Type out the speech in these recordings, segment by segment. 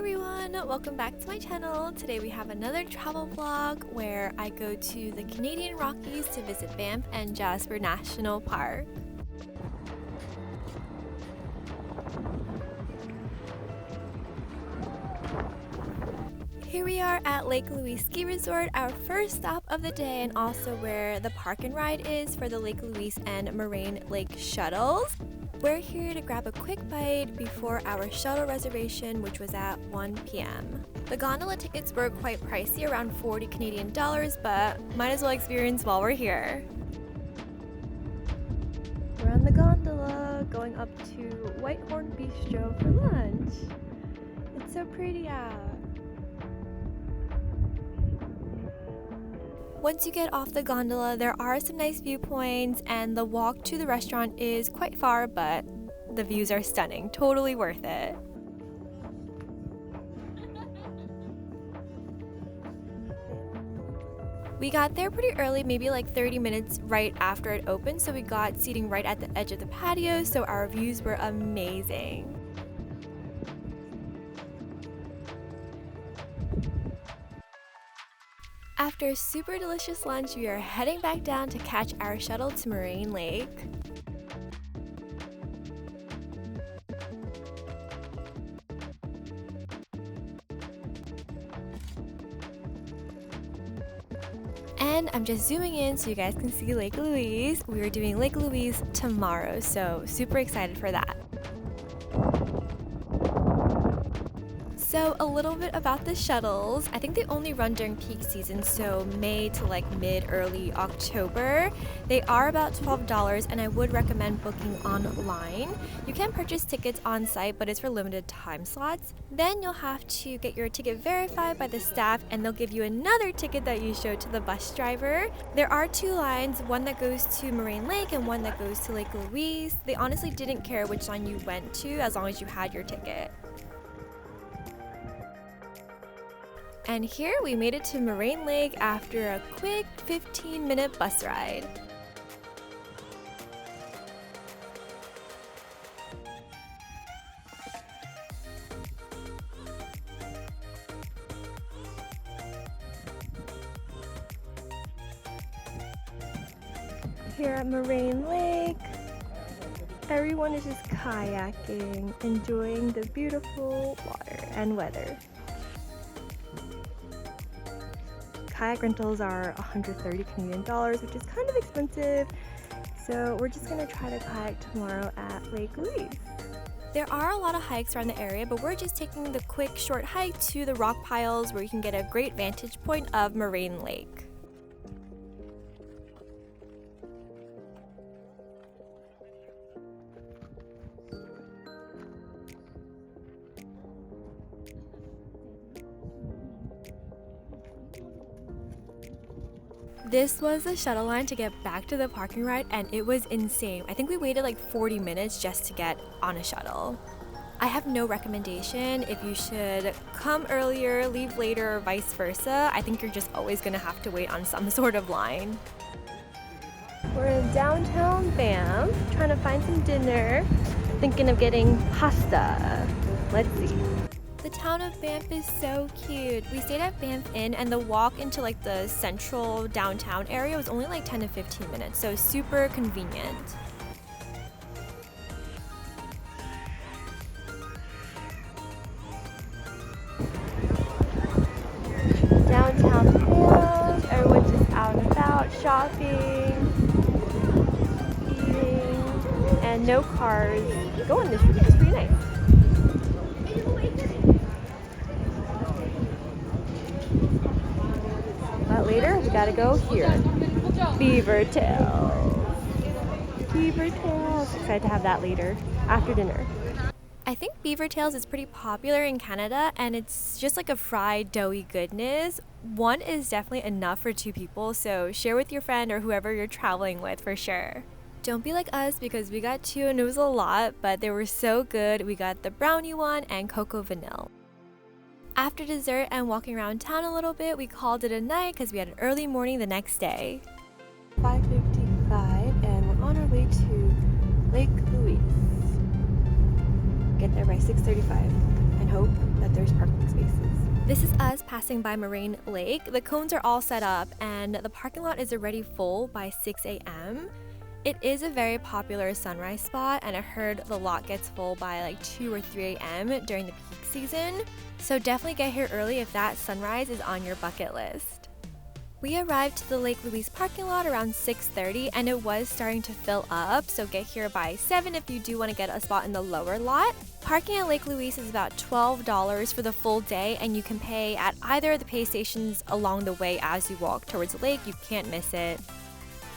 everyone, welcome back to my channel. Today we have another travel vlog where I go to the Canadian Rockies to visit Banff and Jasper National Park. Here we are at Lake Louise Ski Resort, our first stop of the day and also where the park and ride is for the Lake Louise and Moraine Lake shuttles. We're here to grab a quick bite before our shuttle reservation, which was at 1 p.m. The gondola tickets were quite pricey, around 40 Canadian dollars, but might as well experience while we're here. We're on the gondola going up to Whitehorn Bistro for lunch. It's so pretty out. Once you get off the gondola, there are some nice viewpoints and the walk to the restaurant is quite far, but the views are stunning. Totally worth it. We got there pretty early, maybe like 30 minutes right after it opened, so we got seating right at the edge of the patio, so our views were amazing. After a super delicious lunch, we are heading back down to catch our shuttle to Moraine Lake. And I'm just zooming in so you guys can see Lake Louise. We are doing Lake Louise tomorrow, so super excited for that. So a little bit about the shuttles. I think they only run during peak season, so May to like mid-early October. They are about $12 and I would recommend booking online. You can purchase tickets on site, but it's for limited time slots. Then you'll have to get your ticket verified by the staff and they'll give you another ticket that you show to the bus driver. There are two lines, one that goes to Moraine Lake and one that goes to Lake Louise. They honestly didn't care which line you went to as long as you had your ticket. And here we made it to Moraine Lake after a quick 15-minute bus ride. Here at Moraine Lake, everyone is just kayaking, enjoying the beautiful water and weather. Kayak rentals are 130 Canadian dollars, which is kind of expensive, so we're just going to try to kayak tomorrow at Lake Louise. There are a lot of hikes around the area, but we're just taking the quick short hike to the rock piles where you can get a great vantage point of Moraine Lake. This was the shuttle line to get back to the parking ride and it was insane. I think we waited like 40 minutes just to get on a shuttle. I have no recommendation if you should come earlier, leave later, or vice versa. I think you're just always gonna have to wait on some sort of line. We're in downtown Banff, trying to find some dinner. Thinking of getting pasta. Let's see. The town of Banff is so cute. We stayed at Banff Inn and the walk into like the central downtown area was only like 10 to 15 minutes, so super convenient. Downtown Banff, everyone's just out and about, shopping, eating, and no cars going this route, which is pretty nice. But later, we gotta go here. Beaver Tails. Beaver Tails. Excited to have that later, after dinner. I think Beaver Tails is pretty popular in Canada and it's just like a fried doughy goodness. One is definitely enough for two people, so share with your friend or whoever you're traveling with for sure. Don't be like us because we got two and it was a lot, but they were so good. We got the brownie one and cocoa vanilla. After dessert and walking around town a little bit, we called it a night because we had an early morning the next day. 5:55 and we're on our way to Lake Louise. Get there by 6:35. and hope that there's parking spaces. This is us passing by Moraine Lake. The cones are all set up and the parking lot is already full by 6 a.m. It is a very popular sunrise spot, and I heard the lot gets full by like 2 or 3 a.m. during the peak season. So definitely get here early if that sunrise is on your bucket list. We arrived to the Lake Louise parking lot around 6:30 and it was starting to fill up, so get here by 7 if you do want to get a spot in the lower lot. Parking at Lake Louise is about $12 for the full day, and you can pay at either of the pay stations along the way as you walk towards the lake. You can't miss it.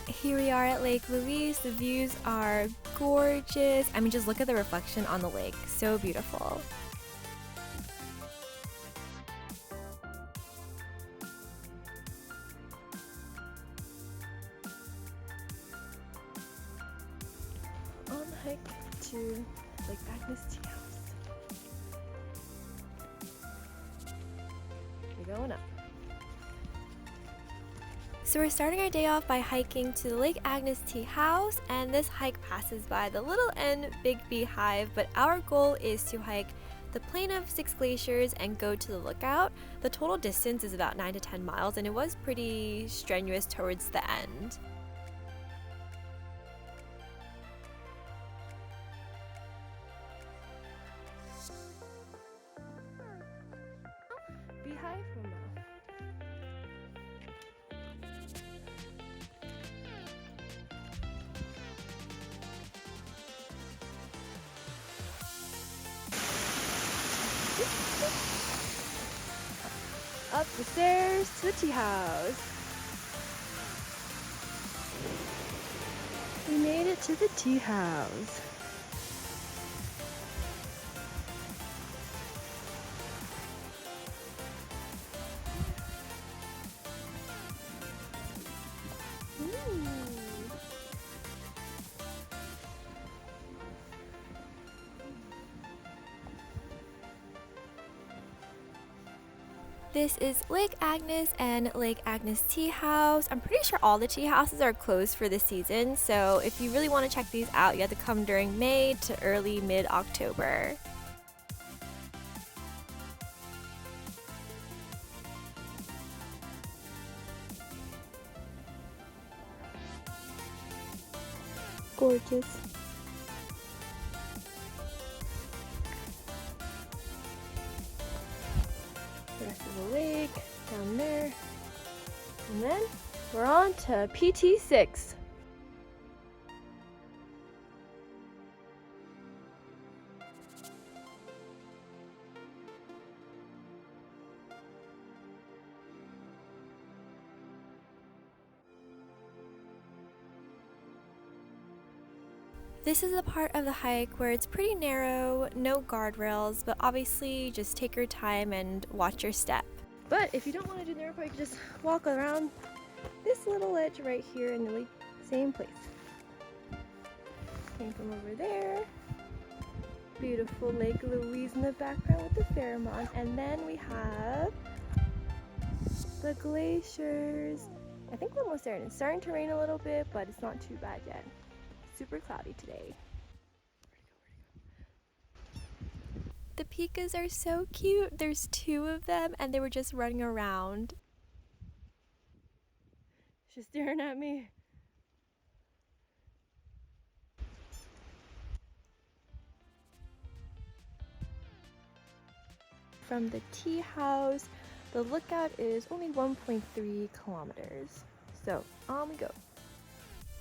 Here we are at Lake Louise. The views are gorgeous. I mean, just look at the reflection on the lake. So beautiful. On the hike to Lake Agnes Tea House. We're going up. So we're starting our day off by hiking to the Lake Agnes Tea House, and this hike passes by the Little and Big Beehive, but our goal is to hike the Plain of Six Glaciers and go to the lookout. The total distance is about 9 to 10 miles, and it was pretty strenuous towards the end. Beehive or no? Up the stairs to the tea house. We made it to the tea house. This is Lake Agnes and Lake Agnes Tea House. I'm pretty sure all the tea houses are closed for this season, so if you really want to check these out, you have to come during May to early mid-October. Gorgeous. The rest of the lake down there, and then we're on to PT6. This is the part of the hike where it's pretty narrow, no guardrails, but obviously just take your time and watch your step. But if you don't want to do the narrow part, you can just walk around this little ledge right here in the same place. Came from over there. Beautiful Lake Louise in the background with the Fairmont. And then we have the glaciers. I think we're almost there, and it's starting to rain a little bit, but it's not too bad yet. Super cloudy today. The pikas are so cute. There's 2 of them and they were just running around. She's staring at me. From the tea house, the lookout is only 1.3 kilometers. So on we go.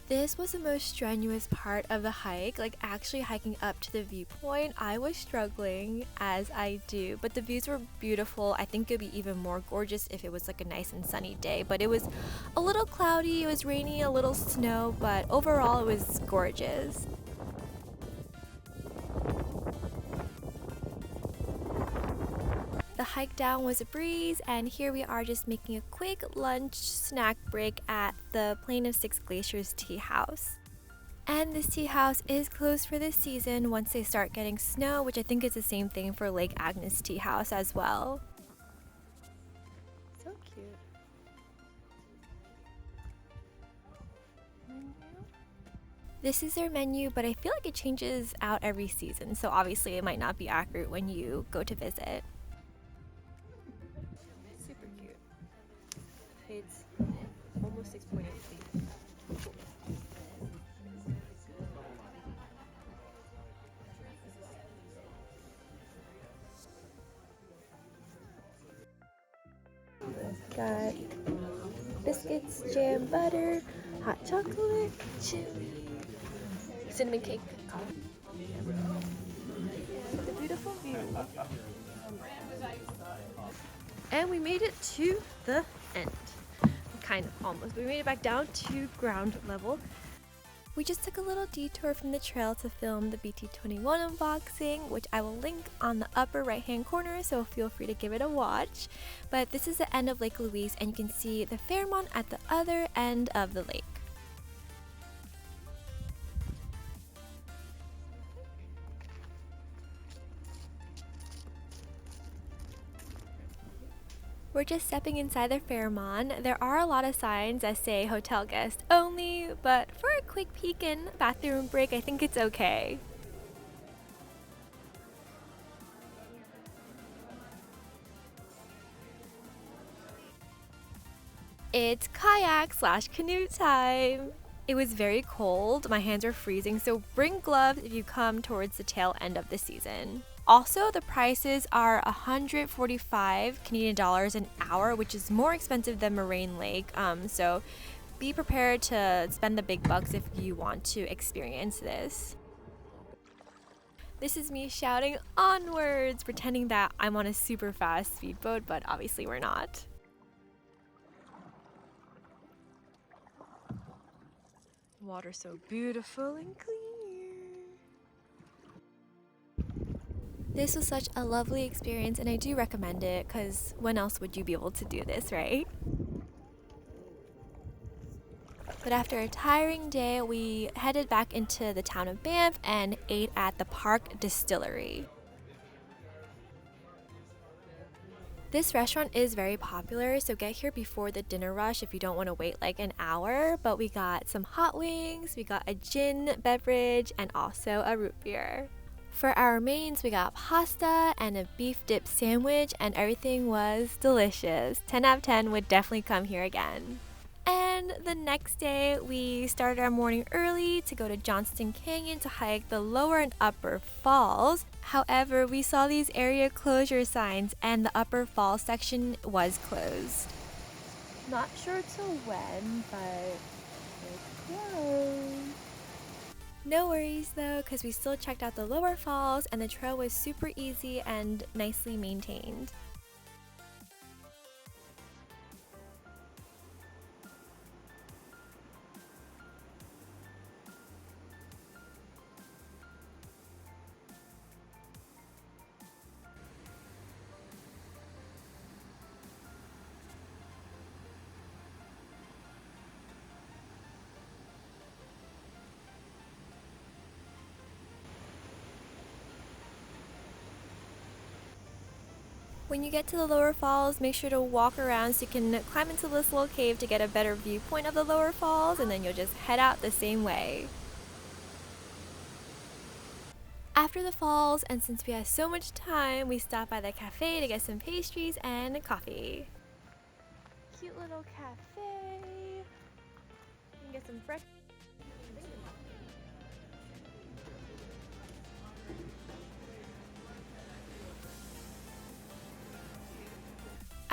This was the most strenuous part of the hike, like actually hiking up to the viewpoint. I was struggling, as I do, but the views were beautiful. I think it would be even more gorgeous if it was like a nice and sunny day, but it was a little cloudy, it was rainy, a little snow, but overall it was gorgeous. The hike down was a breeze, and here we are just making a quick lunch snack break at the Plain of Six Glaciers tea house. And this tea house is closed for this season once they start getting snow, which I think is the same thing for Lake Agnes tea house as well. So cute. This is their menu, but I feel like it changes out every season, so obviously it might not be accurate when you go to visit. Super cute. It's almost 6.8 feet. Got biscuits, jam, butter, hot chocolate, chili, cinnamon cake, coffee. The beautiful view. And we made it to the end. Kind of, almost. We made it back down to ground level. We just took a little detour from the trail to film the BT21 unboxing, which I will link on the upper right hand corner, so feel free to give it a watch. But this is the end of Lake Louise, and you can see the Fairmont at the other end of the lake. We're just stepping inside the Fairmont. There are a lot of signs that say hotel guest only, but for a quick peek in bathroom break, I think it's okay. It's kayak/canoe time. It was very cold, my hands are freezing, so bring gloves if you come towards the tail end of the season. Also, the prices are 145 Canadian dollars an hour, which is more expensive than Moraine Lake, so be prepared to spend the big bucks if you want to experience this. This is me shouting onwards, pretending that I'm on a super fast speedboat, but obviously we're not. Water so beautiful and clear. This was such a lovely experience, and I do recommend it because when else would you be able to do this, right? But after a tiring day, we headed back into the town of Banff and ate at the park Distillery. This restaurant is very popular, so get here before the dinner rush if you don't want to wait like an hour. But we got some hot wings, we got a gin beverage, and also a root beer. For our mains, we got pasta and a beef dip sandwich, and everything was delicious. 10 out of 10 would definitely come here again. And the next day, we started our morning early to go to Johnston Canyon to hike the lower and upper falls. However, we saw these area closure signs and the upper falls section was closed. Not sure till when, but it's closed. No worries though, because we still checked out the lower falls and the trail was super easy and nicely maintained. When you get to the lower falls, make sure to walk around so you can climb into this little cave to get a better viewpoint of the lower falls, and then you'll just head out the same way. After the falls, and since we had so much time, we stopped by the cafe to get some pastries and coffee. Cute little cafe. You can get some fresh.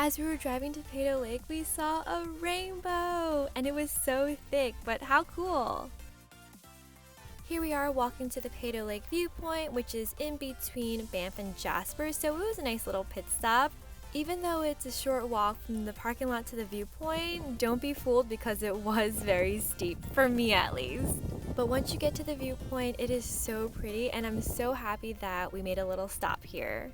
As we were driving to Peyto Lake, we saw a rainbow, and it was so thick, but how cool! Here we are walking to the Peyto Lake viewpoint, which is in between Banff and Jasper, so it was a nice little pit stop. Even though it's a short walk from the parking lot to the viewpoint, don't be fooled because it was very steep, for me at least. But once you get to the viewpoint, it is so pretty, and I'm so happy that we made a little stop here.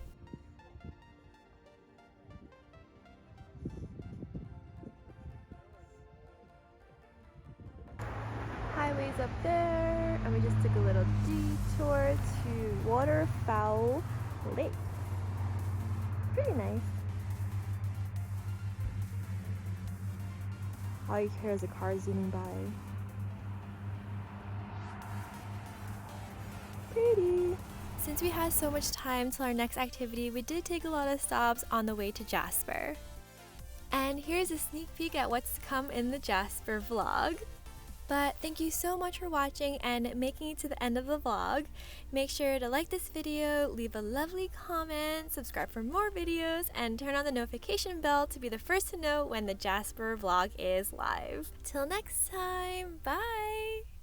Highways up there, and we just took a little detour to Waterfowl Lake. Pretty nice. All you hear is a car zooming by. Since we had so much time till our next activity, we did take a lot of stops on the way to Jasper. And here's a sneak peek at what's to come in the Jasper vlog. But thank you so much for watching and making it to the end of the vlog. Make sure to like this video, leave a lovely comment, subscribe for more videos, and turn on the notification bell to be the first to know when the Jasper vlog is live. Till next time, bye!